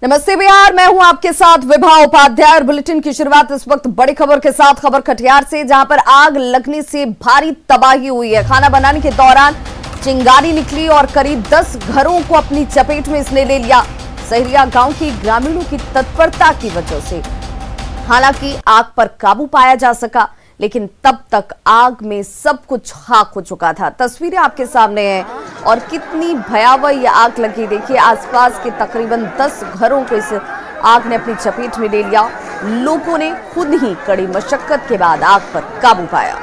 नमस्ते बिहार, मैं हूं आपके साथ विभा उपाध्याय और बुलेटिन की शुरुआत इस वक्त बड़ी खबर के साथ। खबर कटिहार से, जहां पर आग लगने से भारी तबाही हुई है। खाना बनाने के दौरान चिंगारी निकली और करीब 10 घरों को अपनी चपेट में इसने ले लिया। सहरिया गांव के ग्रामीणों की तत्परता की वजह से हालांकि आग पर काबू पाया जा सका, लेकिन तब तक आग में सब कुछ खाक हो चुका था। तस्वीरें आपके सामने हैं और कितनी भयावह ये आग लगी। देखिए, आसपास के तकरीबन 10 घरों को इस आग ने अपनी चपेट में ले लिया। लोगों ने खुद ही कड़ी मशक्कत के बाद आग पर काबू पाया।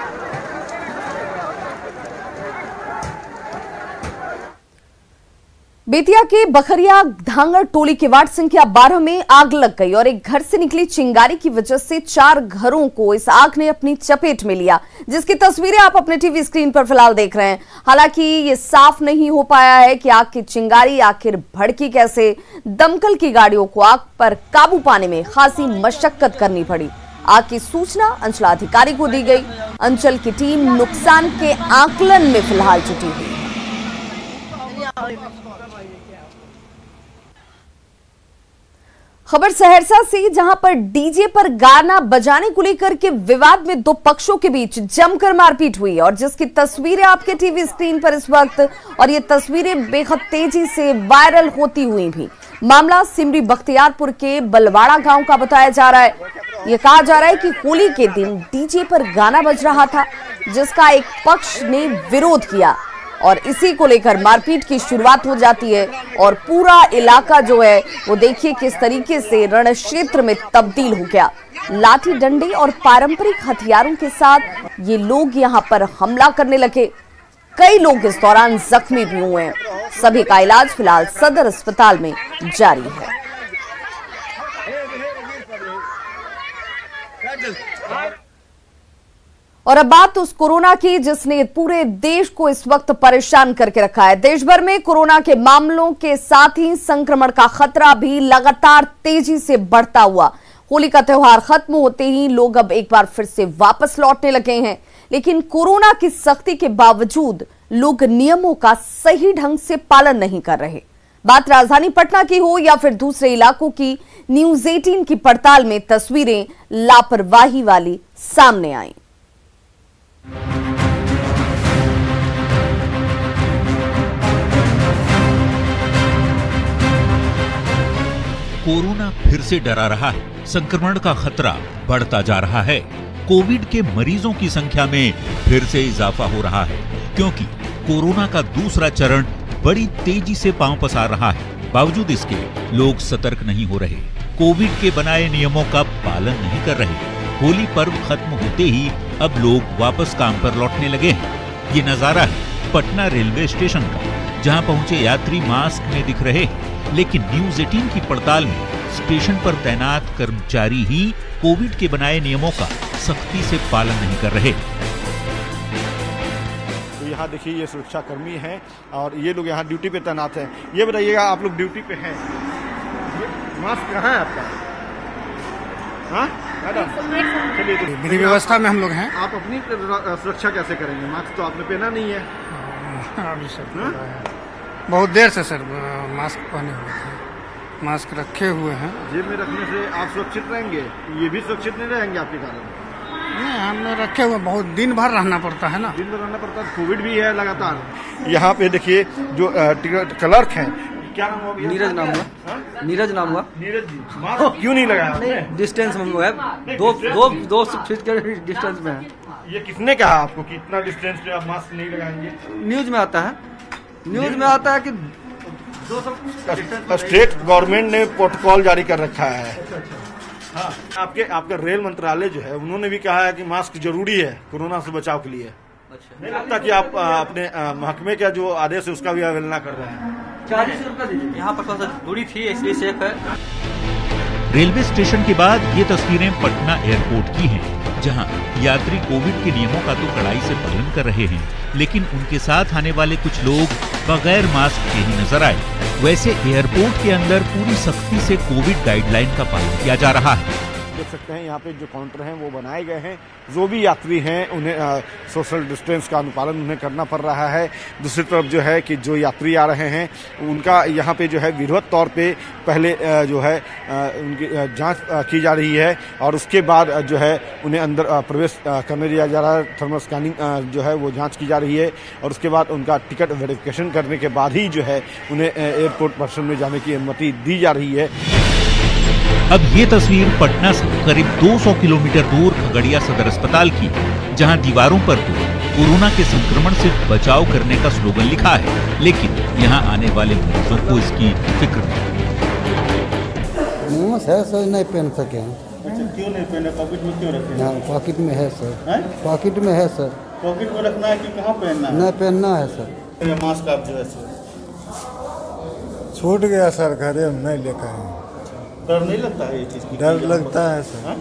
बेतिया के बखरिया धांगर टोली के वार्ड संख्या 12 में आग लग गई और एक घर से निकली चिंगारी की वजह से 4 घरों को इस आग ने अपनी चपेट में लिया, जिसकी तस्वीरें आप अपने टीवी स्क्रीन पर फिलहाल देख रहे हैं। हालांकि ये साफ नहीं हो पाया है कि आग की चिंगारी आखिर भड़की कैसे। दमकल की गाड़ियों को आग पर काबू पाने में खासी मशक्कत करनी पड़ी। आग की सूचना अंचलाधिकारी को दी गई। अंचल की टीम नुकसान के आकलन में फिलहाल जुटी हुई। खबर सहरसा से, जहां पर डीजे पर गाना बजाने को लेकर के विवाद में 2 पक्षों के बीच जमकर मारपीट हुई और जिसकी तस्वीरें आपके टीवी स्क्रीन पर इस वक्त, और ये तस्वीरें बेहद तेजी से वायरल होती हुई भी। मामला सिमरी बख्तियारपुर के बलवाड़ा गांव का बताया जा रहा है। यह कहा जा रहा है कि होली के दिन डीजे पर गाना बज रहा था, जिसका एक पक्ष ने विरोध किया और इसी को लेकर मारपीट की शुरुआत हो जाती है और पूरा इलाका जो है वो देखिए किस तरीके से रण क्षेत्र में तब्दील हो गया। लाठी डंडे और पारंपरिक हथियारों के साथ ये लोग यहां पर हमला करने लगे। कई लोग इस दौरान जख्मी भी हुए हैं। सभी का इलाज फिलहाल सदर अस्पताल में जारी है। और अब बात उस कोरोना की जिसने पूरे देश को इस वक्त परेशान करके रखा है। देश भर में कोरोना के मामलों के साथ ही संक्रमण का खतरा भी लगातार तेजी से बढ़ता हुआ। होली का त्योहार खत्म होते ही लोग अब एक बार फिर से वापस लौटने लगे हैं, लेकिन कोरोना की सख्ती के बावजूद लोग नियमों का सही ढंग से पालन नहीं कर रहे। बात राजधानी पटना की हो या फिर दूसरे इलाकों की, न्यूज़ 18 की पड़ताल में तस्वीरें लापरवाही वाली सामने आई। कोरोना फिर से डरा रहा है। संक्रमण का खतरा बढ़ता जा रहा है। कोविड के मरीजों की संख्या में फिर से इजाफा हो रहा है, क्योंकि कोरोना का दूसरा चरण बड़ी तेजी से पांव पसार रहा है। बावजूद इसके लोग सतर्क नहीं हो रहे, कोविड के बनाए नियमों का पालन नहीं कर रहे। होली पर्व खत्म होते ही अब लोग वापस काम पर लौटने लगे हैं। ये नजारा है पटना रेलवे स्टेशन का, जहां पहुंचे यात्री मास्क में दिख रहे हैं, लेकिन न्यूज़ 18 की पड़ताल में स्टेशन पर तैनात कर्मचारी ही कोविड के बनाए नियमों का सख्ती से पालन नहीं कर रहे। तो यहाँ देखिए, ये सुरक्षा कर्मी हैं और ये लोग यहाँ ड्यूटी पे तैनात हैं। ये बताइएगा, आप लोग ड्यूटी पे हैं, मास्क कहाँ है आपका? हाँ मैडम, चलिए तो विधि व्यवस्था में हम लोग हैं। आप अपनी सुरक्षा कैसे करेंगे? मास्क तो आपने पहना नहीं है। अभी सर बहुत देर से सर मास्क पहने हुए थे, मास्क रखे हुए हैं। जेब में रखने से आप सुरक्षित रहेंगे, ये भी सुरक्षित नहीं रहेंगे आपके कारण। नहीं, हमने रखे हुए, बहुत दिन भर रहना पड़ता है ना। दिन भर रहना पड़ता है, कोविड भी है लगातार। यहाँ पे देखिए जो क्लर्क हैं, क्या नाम हुआ? नीरज नाम हुआ। नीरज नाम हुआ। नीरज जी, मास्क क्यों नहीं लगाया आपने? डिस्टेंस में है, दो फीट के डिस्टेंस में है। ये किसने कहा आपको कि इतना डिस्टेंस पे आप मास्क नहीं लगाएंगे? न्यूज में आता है, न्यूज में आता है कि स्टेट गवर्नमेंट ने प्रोटोकॉल जारी कर रखा है। हाँ, आपके रेल मंत्रालय जो है उन्होंने भी कहा है कि मास्क जरूरी है कोरोना से बचाव के लिए। नहीं लगता कि आप अपने महकमे का जो आदेश है उसका भी अवहेलना कर रहे हैं? 40 रुपया दीजिए। यहाँ पर थोड़ा सा दूरी थी, इसलिए सेफ है। रेलवे स्टेशन के बाद ये तस्वीरें पटना एयरपोर्ट की हैं, जहां यात्री कोविड के नियमों का तो कड़ाई से पालन कर रहे हैं, लेकिन उनके साथ आने वाले कुछ लोग बगैर मास्क के ही नजर आए। वैसे एयरपोर्ट के अंदर पूरी सख्ती से कोविड गाइडलाइन का पालन किया जा रहा है। देख सकते हैं यहाँ पे जो काउंटर हैं वो बनाए गए हैं। जो भी यात्री हैं उन्हें सोशल डिस्टेंस का अनुपालन उन्हें करना पड़ रहा है। दूसरी तरफ जो है कि जो यात्री आ रहे हैं उनका यहाँ पे जो है विधिवत तौर पे पहले जो है उनकी जांच की जा रही है और उसके बाद जो है उन्हें अंदर प्रवेश करने दिया जा रहा है। थर्मल स्कैनिंग जो है वो जांच की जा रही है और उसके बाद उनका टिकट वेरिफिकेशन करने के बाद ही जो है उन्हें एयरपोर्ट पर्सन में जाने की अनुमति दी जा रही है। अब ये तस्वीर पटना से करीब 200 किलोमीटर दूर खगड़िया सदर अस्पताल की, जहां दीवारों पर तो कोरोना के संक्रमण से बचाव करने का स्लोगन लिखा है, लेकिन यहां आने वाले मरीजों को इसकी फिक्र नहीं। है सर, नहीं पहन सके हैं। अच्छा, क्यों नहीं पहने? पॉकेट में क्यों रखे? हाँ, पॉकेट में है सर। पॉकेट में है सर। पॉकेट में रखना है कि कहाँ पहनना है? नहीं पहनना है सर। ये मास्क आप जो है छूट गया सर, घरे में नहीं लेकर आए। डर नहीं लगता है ये चीज की? डर लगता है सर।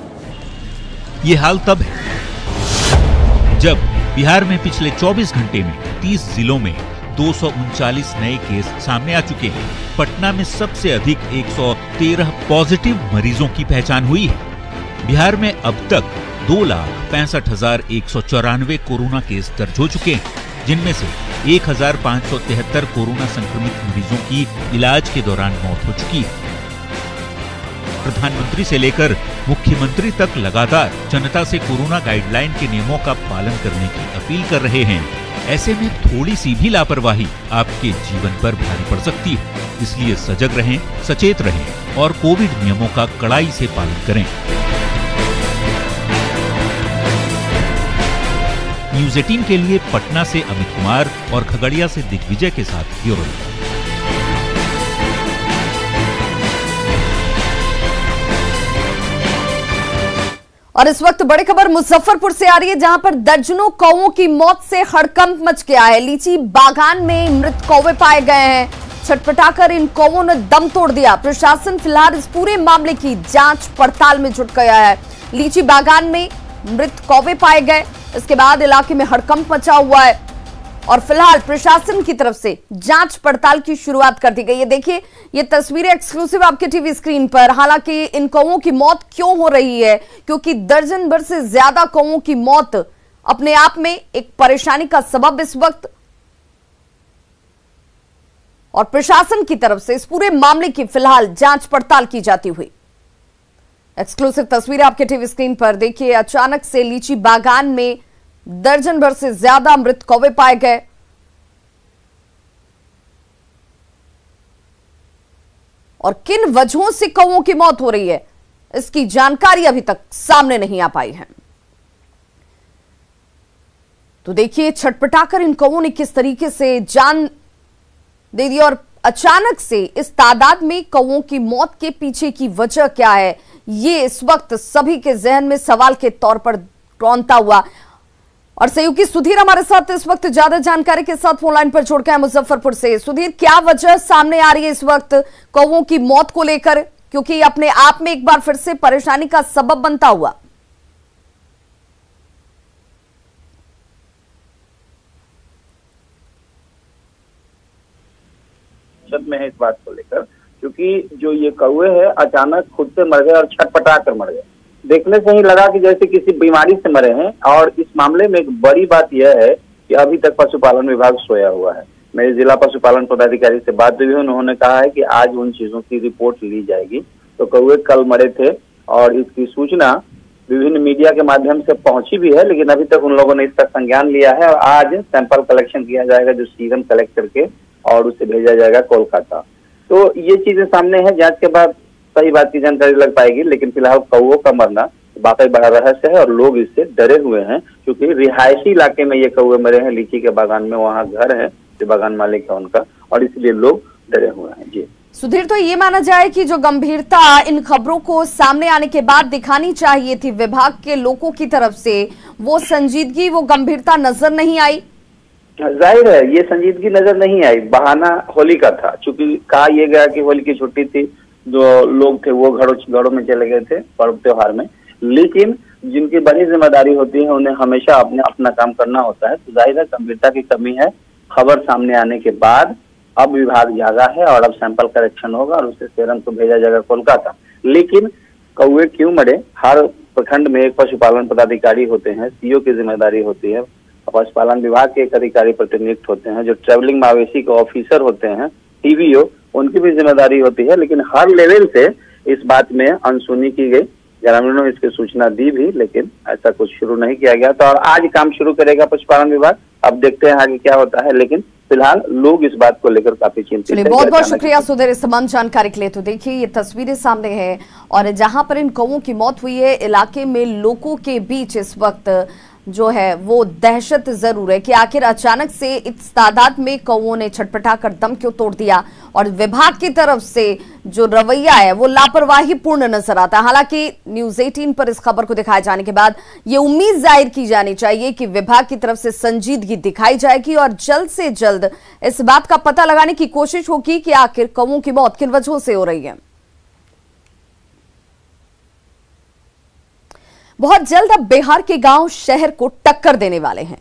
ये हाल तब है जब बिहार में पिछले 24 घंटे में 30 जिलों में 239 नए केस सामने आ चुके हैं। पटना में सबसे अधिक 113 पॉजिटिव मरीजों की पहचान हुई है। बिहार में अब तक 2,65,194 कोरोना केस दर्ज हो चुके हैं, जिनमें से 1,573 कोरोना संक्रमित मरीजों की इलाज के दौरान मौत हो चुकी है। प्रधानमंत्री से लेकर मुख्यमंत्री तक लगातार जनता से कोरोना गाइडलाइन के नियमों का पालन करने की अपील कर रहे हैं। ऐसे में थोड़ी सी भी लापरवाही आपके जीवन पर भारी पड़ सकती है। इसलिए सजग रहें, सचेत रहें और कोविड नियमों का कड़ाई से पालन करें। न्यूज़ 18 के लिए पटना से अमित कुमार और खगड़िया से दिग्विजय के साथ ब्यूरो रिपोर्ट। और इस वक्त बड़ी खबर मुजफ्फरपुर से आ रही है, जहां पर दर्जनों कौवों की मौत से हड़कंप मच गया है। लीची बागान में मृत कौवे पाए गए हैं। छटपटाकर इन कौवों ने दम तोड़ दिया। प्रशासन फिलहाल इस पूरे मामले की जांच पड़ताल में जुट गया है। लीची बागान में मृत कौवे पाए गए, इसके बाद इलाके में हड़कंप मचा हुआ है और फिलहाल प्रशासन की तरफ से जांच पड़ताल की शुरुआत कर दी गई है। देखिए ये तस्वीरें एक्सक्लूसिव आपके टीवी स्क्रीन पर। हालांकि इन कौवों की मौत क्यों हो रही है, क्योंकि दर्जन भर से ज्यादा कौवों की मौत अपने आप में एक परेशानी का सबब इस वक्त, और प्रशासन की तरफ से इस पूरे मामले की फिलहाल जांच पड़ताल की जाती हुई। एक्सक्लूसिव तस्वीरें आपके टीवी स्क्रीन पर देखिए। अचानक से लीची बागान में दर्जन भर से ज्यादा मृत कौवे पाए गए और किन वजहों से कौवों की मौत हो रही है इसकी जानकारी अभी तक सामने नहीं आ पाई है। तो देखिए छटपटाकर इन कौवों ने किस तरीके से जान दे दी और अचानक से इस तादाद में कौवों की मौत के पीछे की वजह क्या है, ये इस वक्त सभी के जहन में सवाल के तौर पर रौंदता हुआ। और सहयोगी सुधीर हमारे साथ इस वक्त ज्यादा जानकारी के साथ फोन लाइन पर जोड़ के हैं मुजफ्फरपुर से। सुधीर, क्या वजह सामने आ रही है इस वक्त कौवों की मौत को लेकर, क्योंकि अपने आप में एक बार फिर से परेशानी का सबब बनता हुआ? में है इस बात को लेकर, क्योंकि जो ये कौवे है अचानक खुद से मर गए और छटपटा कर मर गए। देखने से ही लगा कि जैसे किसी बीमारी से मरे हैं। और इस मामले में एक बड़ी बात यह है कि अभी तक पशुपालन विभाग सोया हुआ है। मेरे जिला पशुपालन पदाधिकारी से बात हुई, उन्होंने कहा है कि आज उन चीजों की रिपोर्ट ली जाएगी। तो कौवे कल मरे थे और इसकी सूचना विभिन्न मीडिया के माध्यम से पहुंची भी है, लेकिन अभी तक उन लोगों ने इसका संज्ञान लिया है और आज सैंपल कलेक्शन किया जाएगा जो सीरम कलेक्ट करके और उसे भेजा जाएगा कोलकाता। तो ये चीजें सामने है, जांच के बाद सही बात की जानकारी लग पाएगी। लेकिन फिलहाल कौवों का मरना वाकई बड़ा रहस्य है और लोग इससे डरे हुए हैं, क्योंकि रिहायशी इलाके में ये कौवे मरे हैं। लीची के बागान में वहाँ घर है जो बागान मालिक है उनका, और इसलिए लोग डरे हुए हैं। जी सुधीर, तो ये माना जाए कि जो गंभीरता इन खबरों को सामने आने के बाद दिखानी चाहिए थी विभाग के लोगों की तरफ से, वो संजीदगी, वो गंभीरता नजर नहीं आई। जाहिर है ये संजीदगी नजर नहीं आई। बहाना होली का था, चूंकि कहा यह गया कि होली की छुट्टी थी, जो लोग थे वो घरों में चले गए थे पर्व त्योहार में। लेकिन जिनकी बड़ी जिम्मेदारी होती है उन्हें हमेशा अपना काम करना होता है। तो जाहिर है गंभीरता की कमी है। खबर सामने आने के बाद अब विभाग जागा है और अब सैंपल कलेक्शन होगा और उसे सीरम को भेजा जाएगा कोलकाता। लेकिन कौवे क्यों मरे। हर प्रखंड में एक पशुपालन पदाधिकारी होते हैं, सीओ की जिम्मेदारी होती है, पशुपालन विभाग के एक अधिकारी प्रतिनियुक्त होते हैं, जो ट्रेवलिंग मवेशी के ऑफिसर होते हैं, टीवीओ, उनकी भी जिम्मेदारी होती है। लेकिन हर लेवल से इस बात में अनसुनी की गई। ग्रामीणों ने इसकी सूचना दी भी, लेकिन ऐसा कुछ शुरू नहीं किया गया। तो और आज काम शुरू करेगा पशुपालन विभाग, अब देखते हैं आगे क्या होता है। लेकिन फिलहाल लोग इस बात को लेकर काफी चिंतित हैं। बहुत बहुत शुक्रिया सुधीर इस तमाम जानकारी के लिए। तो देखिए ये तस्वीरें सामने हैं और जहां पर इन कौवों की मौत हुई है, इलाके में लोगों के बीच इस वक्त जो है वो दहशत जरूर है कि आखिर अचानक से इस तादाद में कौवों ने छटपटा कर दम क्यों तोड़ दिया। और विभाग की तरफ से जो रवैया है वो लापरवाही पूर्ण नजर आता है। हालांकि न्यूज 18 पर इस खबर को दिखाए जाने के बाद ये उम्मीद जाहिर की जानी चाहिए कि विभाग की तरफ से संजीदगी दिखाई जाएगी और जल्द से जल्द इस बात का पता लगाने की कोशिश होगी कि आखिर कौवों की मौत किन वजहों से हो रही है। बहुत जल्द अब बिहार के गांव शहर को टक्कर देने वाले हैं।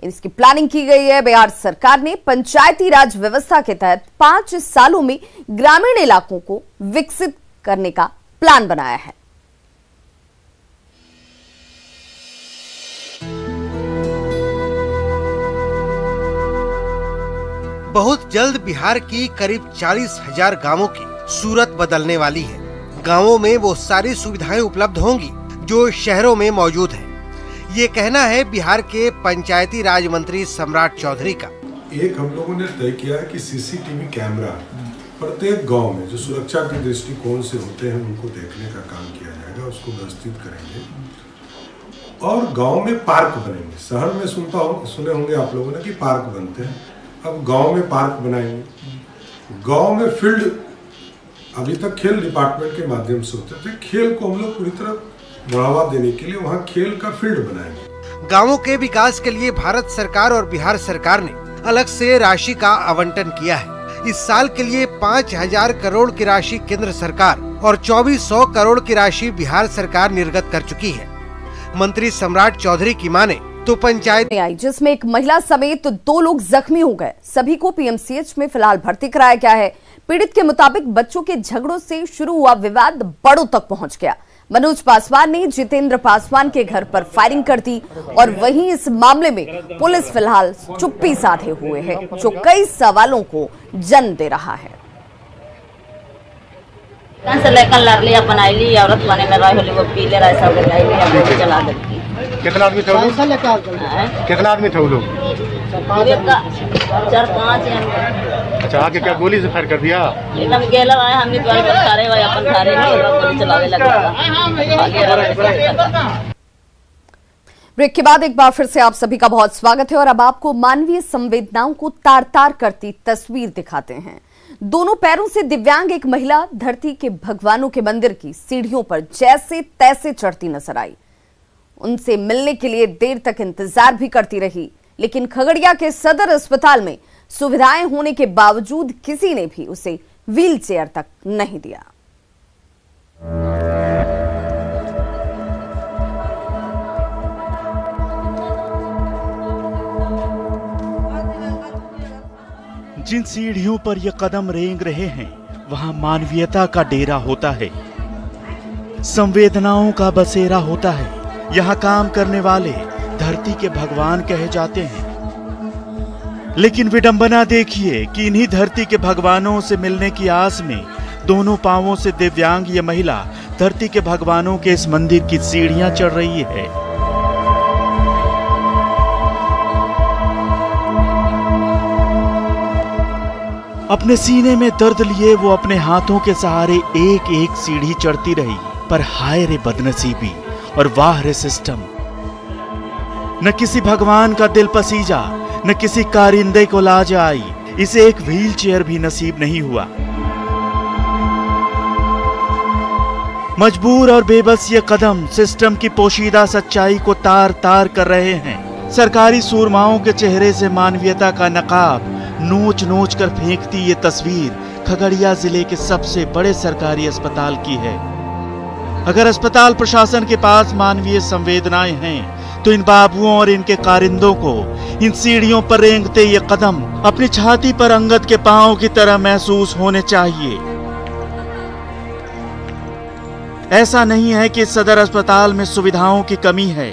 इसकी प्लानिंग की गई है। बिहार सरकार ने पंचायती राज व्यवस्था के तहत 5 सालों में ग्रामीण इलाकों को विकसित करने का प्लान बनाया है। बहुत जल्द बिहार की करीब 40,000 गांवों की सूरत बदलने वाली है। गांवों में वो सारी सुविधाएं उपलब्ध होंगी जो शहरों में मौजूद है। ये कहना है बिहार के पंचायती राज मंत्री सम्राट चौधरी का। एक हम लोगों ने तय किया है कि सीसीटीवी कैमरा प्रत्येक गांव में जो सुरक्षा के दृष्टिकोण से होते हैं उनको देखने का काम किया जाएगा, उसको व्यवस्थित करेंगे और गांव में पार्क बनेंगे। शहर में सुने होंगे आप लोगों ने कि पार्क बनते हैं, अब गांव में पार्क बनाएंगे। गांव में फील्ड अभी तक खेल डिपार्टमेंट के माध्यम से होते थे, खेल को हम लोग पूरी तरह बढ़ावा देने के लिए वहाँ खेल का फील्ड बनाएंगे। गांवों के विकास के लिए भारत सरकार और बिहार सरकार ने अलग से राशि का आवंटन किया है। इस साल के लिए 5,000 करोड़ की राशि केंद्र सरकार और 2,400 करोड़ की राशि बिहार सरकार निर्गत कर चुकी है। मंत्री सम्राट चौधरी की माने तो पंचायत आई जिसमें एक महिला समेत 2 लोग जख्मी हो गए। सभी को पीएमसीएच में फिलहाल भर्ती कराया गया है। पीड़ित के मुताबिक बच्चों के झगड़ों से शुरू हुआ विवाद बड़ों तक पहुंच गया। मनोज पासवान ने जितेंद्र पासवान के घर पर फायरिंग कर दी और वहीं इस मामले में पुलिस फिलहाल चुप्पी साधे हुए है, जो कई सवालों को जन्म दे रहा है। से लेकर लड़ली बनाई औरत बने में रही वो पीले रहे सब चला देती। कितना आदमी थे लोग? कितना आदमी थे लोग? 4-5। अच्छा, आगे क्या गोली से फायर कर दिया? एकदम गेला आए हमने द्वार पर खड़े हुए अपन घरे में गोली चलाने लगा। ब्रेक के बाद एक बार फिर से आप सभी का बहुत स्वागत है और अब आपको मानवीय संवेदनाओं को तार तार करती तस्वीर दिखाते हैं। दोनों पैरों से दिव्यांग एक महिला धरती के भगवानों के मंदिर की सीढ़ियों पर जैसे तैसे चढ़ती नजर आई। उनसे मिलने के लिए देर तक इंतजार भी करती रही, लेकिन खगड़िया के सदर अस्पताल में सुविधाएं होने के बावजूद किसी ने भी उसे व्हीलचेयर तक नहीं दिया। जिन सीढ़ियों पर ये कदम रेंग रहे हैं वहां मानवीयता का डेरा होता है, संवेदनाओं का बसेरा होता है। यहाँ काम करने वाले धरती के भगवान कहे जाते हैं, लेकिन विडंबना देखिए कि इन्हीं धरती के भगवानों से मिलने की आस में दोनों पांवों से दिव्यांग ये महिला धरती के भगवानों के इस मंदिर की सीढ़ियां चढ़ रही है। अपने सीने में दर्द लिए वो अपने हाथों के सहारे एक एक सीढ़ी चढ़ती रही, पर हाय रे बदनसीबी और वाह रे सिस्टम। न किसी भगवान का दिल पसीजा, न किसी कारिंदे को लाज आई, इसे एक व्हील चेयर भी नसीब नहीं हुआ। मजबूर और बेबस ये कदम सिस्टम की पोशीदा सच्चाई को तार तार कर रहे हैं। सरकारी सूरमाओं के चेहरे से मानवीयता का नकाब नोच नोच कर फेंकती ये तस्वीर खगड़िया जिले के सबसे बड़े सरकारी अस्पताल की है। अगर अस्पताल प्रशासन के पास मानवीय संवेदनाएं हैं तो इन बाबुओं और इनके कारिंदों को इन सीढ़ियों पर रेंगते ये कदम अपनी छाती पर अंगद के पांव की तरह महसूस होने चाहिए। ऐसा नहीं है कि सदर अस्पताल में सुविधाओं की कमी है,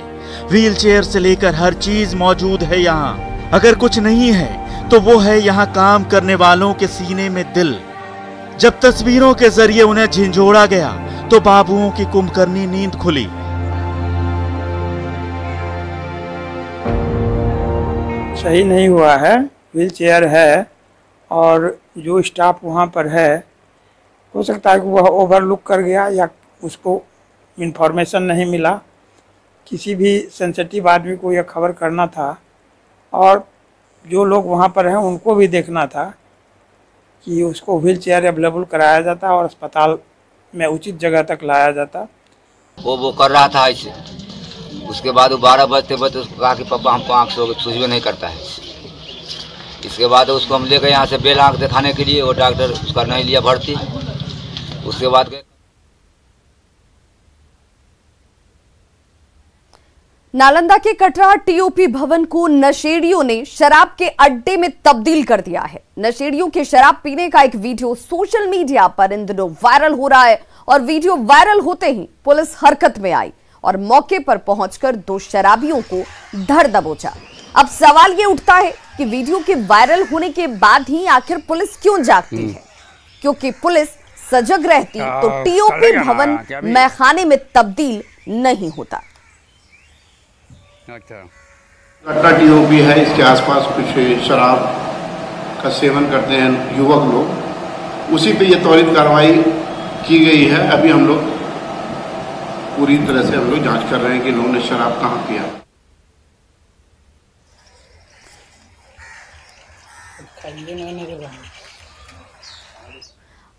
व्हीलचेयर से लेकर हर चीज मौजूद है यहाँ। अगर कुछ नहीं है तो वो है यहाँ काम करने वालों के सीने में दिल। जब तस्वीरों के जरिए उन्हें झिंझोड़ा गया तो बाबुओं की कुंभकर्णी नींद खुली। सही नहीं हुआ है, व्हीलचेयर है और जो स्टाफ वहाँ पर है हो सकता है कि वह ओवरलुक कर गया या उसको इन्फॉर्मेशन नहीं मिला। किसी भी सेंसिटिव आदमी को यह खबर करना था और जो लोग वहाँ पर हैं उनको भी देखना था कि उसको व्हीलचेयर अवेलेबल कराया जाता और अस्पताल में उचित जगह तक लाया जाता। वो कर रहा था ऐसे, उसके बाद वो 12 बजते उसको कहा कि पापा हमको आँख सूझबे नहीं करता है। इसके बाद उसको हम ले गए यहाँ से बेल आँख दिखाने के लिए, वो डॉक्टर उसका नहीं लिया भर्ती। उसके बाद नालंदा के कटरा टीओपी भवन को नशेड़ियों ने शराब के अड्डे में तब्दील कर दिया है। नशेड़ियों के शराब पीने का एक वीडियो सोशल मीडिया पर इन दिनों वायरल हो रहा है और वीडियो वायरल होते ही पुलिस हरकत में आई और मौके पर पहुंचकर 2 शराबियों को धर दबोचा। अब सवाल ये उठता है कि वीडियो के वायरल होने के बाद ही आखिर पुलिस क्यों जागती है? क्योंकि पुलिस सजग रहती तो टीओपी भवन मैखाने में तब्दील नहीं होता। कटरा टीओपी है, इसके आसपास कुछ शराब का सेवन करते हैं युवक लोग, उसी पे ये त्वरित कार्रवाई की गई है। अभी हम लोग पूरी तरह से जांच कर रहे हैं कि लोगों ने शराब कहाँ पिया।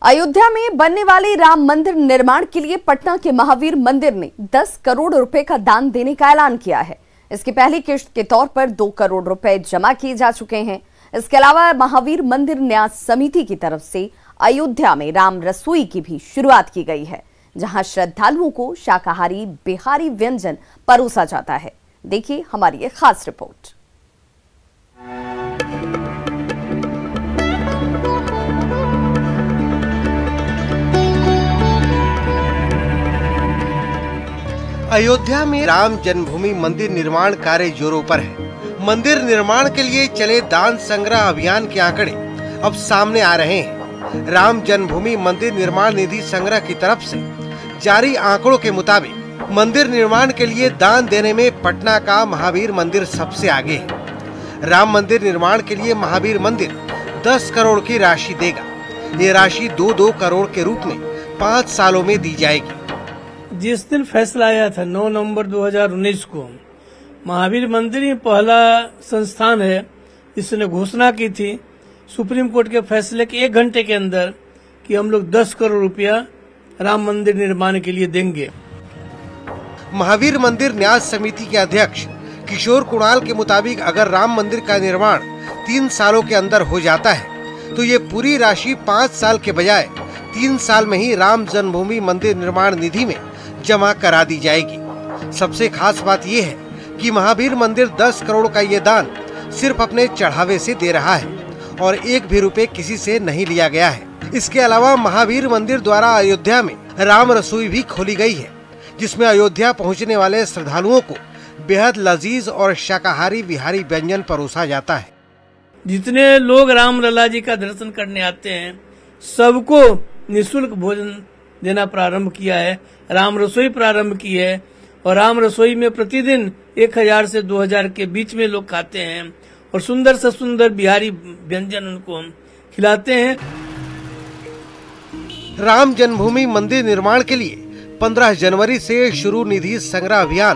अयोध्या में बनने वाले राम मंदिर निर्माण के लिए पटना के महावीर मंदिर ने 10 करोड़ रुपए का दान देने का ऐलान किया है। इसकी पहली किश्त के तौर पर 2 करोड़ रुपए जमा किए जा चुके हैं। इसके अलावा महावीर मंदिर न्यास समिति की तरफ से अयोध्या में राम रसोई की भी शुरुआत की गई है, जहां श्रद्धालुओं को शाकाहारी बिहारी व्यंजन परोसा जाता है। देखिए हमारी एक खास रिपोर्ट। अयोध्या में राम जन्मभूमि मंदिर निर्माण कार्य जोरों पर है। मंदिर निर्माण के लिए चले दान संग्रह अभियान के आंकड़े अब सामने आ रहे हैं। राम जन्मभूमि मंदिर निर्माण निधि संग्रह की तरफ से जारी आंकड़ों के मुताबिक मंदिर निर्माण के लिए दान देने में पटना का महावीर मंदिर सबसे आगे है। राम मंदिर निर्माण के लिए महावीर मंदिर 10 करोड़ की राशि देगा। ये राशि 2-2 करोड़ के रूप में 5 सालों में दी जाएगी। जिस दिन फैसला आया था 9 नवंबर 2019 को, महावीर मंदिर ही पहला संस्थान है जिसने घोषणा की थी सुप्रीम कोर्ट के फैसले के 1 घंटे के अंदर कि हम लोग 10 करोड़ रुपया राम मंदिर निर्माण के लिए देंगे। महावीर मंदिर न्यास समिति के अध्यक्ष किशोर कुणाल के मुताबिक अगर राम मंदिर का निर्माण 3 सालों के अंदर हो जाता है तो ये पूरी राशि 5 साल के बजाय 3 साल में ही राम जन्मभूमि मंदिर निर्माण निधि में जमा करा दी जाएगी। सबसे खास बात यह है कि महावीर मंदिर 10 करोड़ का ये दान सिर्फ अपने चढ़ावे से दे रहा है और 1 भी रुपए किसी से नहीं लिया गया है। इसके अलावा महावीर मंदिर द्वारा अयोध्या में राम रसोई भी खोली गई है, जिसमें अयोध्या पहुंचने वाले श्रद्धालुओं को बेहद लजीज और शाकाहारी बिहारी व्यंजन परोसा जाता है। जितने लोग राम लला जी का दर्शन करने आते हैं सबको निःशुल्क भोजन देना प्रारंभ किया है, राम रसोई प्रारंभ की है और राम रसोई में प्रतिदिन 1000 से 2000 के बीच में लोग खाते हैं और सुंदर से सुंदर बिहारी व्यंजन उनको हम खिलाते हैं। राम जन्मभूमि मंदिर निर्माण के लिए 15 जनवरी से शुरू निधि संग्रह अभियान